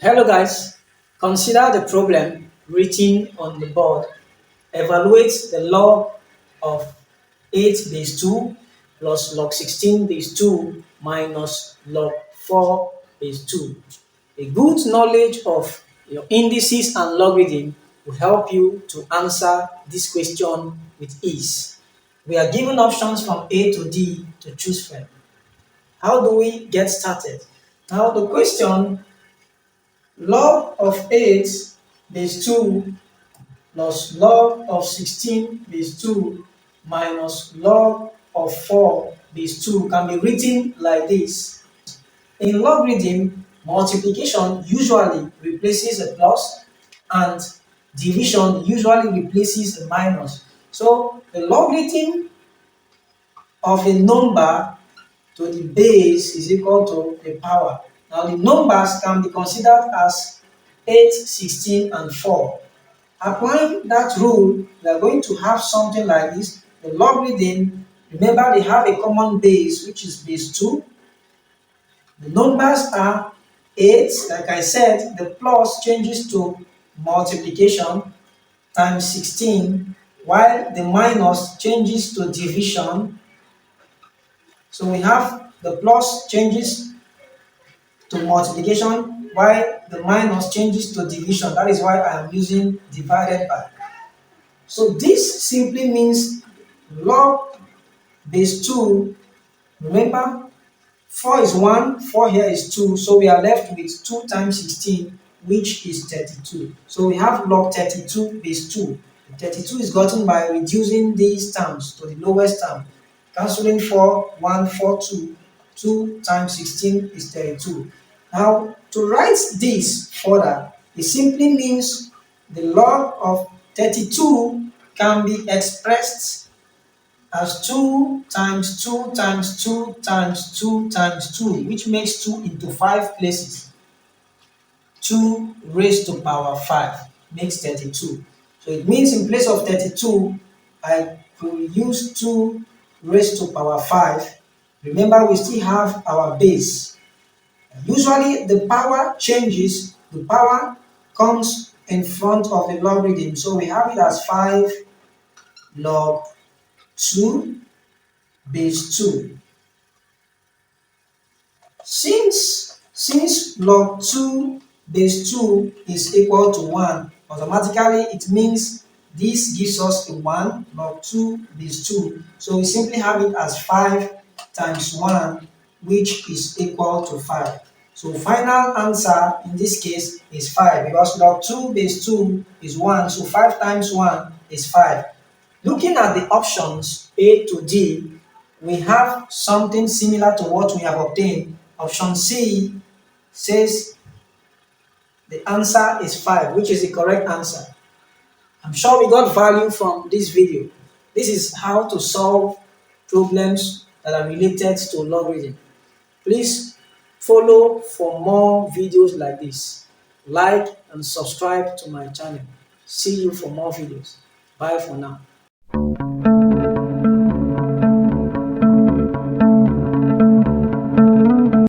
Hello guys, consider the problem written on the board. Evaluate the log of 8 base 2 plus log 16 base 2 minus log 4 base 2. A good knowledge of your indices and logarithm will help you to answer this question with ease. We are given options from A to D to choose from. How do we get started? Now the question, log of 8 base 2 plus log of 16 base 2 minus log of 4 base 2 can be written like this. In logarithm, multiplication usually replaces a plus and division usually replaces a minus. So the logarithm of a number to the base is equal to the power. Now the numbers can be considered as 8, 16 and 4. Applying that rule, we are going to have something like this. The logarithm, remember they have a common base which is base 2. The numbers are 8, like I said, the plus changes to multiplication times 16, while the minus changes to division. So we have the plus changes to multiplication while the minus changes to division. That is why I am using divided by. So this simply means log base 2, remember 4 is 1, 4 here is 2, so we are left with 2 times 16, which is 32. So we have log 32 base 2. 32 is gotten by reducing these terms to the lowest term. Cancelling 4, 1, 4, 2. 2 times 16 is 32. Now, to write this further, it simply means the log of 32 can be expressed as 2 times 2 times 2 times 2 times 2, which makes 2 into 5 places. 2 raised to power 5 makes 32. So it means in place of 32, I could use 2 raised to power 5. Remember, we still have our base. Usually the power changes, the power comes in front of the logarithm. So we have it as 5 log 2 base 2. Since log 2 base 2 is equal to 1, automatically it means this gives us a 1 log 2 base 2. So we simply have it as 5 times 1, which is equal to 5. So final answer in this case is 5, because log 2 base 2 is 1, so 5 times 1 is 5. Looking at the options A to D, we have something similar to what we have obtained. Option C says the answer is 5, which is the correct answer. I'm sure we got value from this video. This is how to solve problems that are related to logarithm. Please follow for more videos like this. Like and subscribe to my channel. See you for more videos. Bye for now.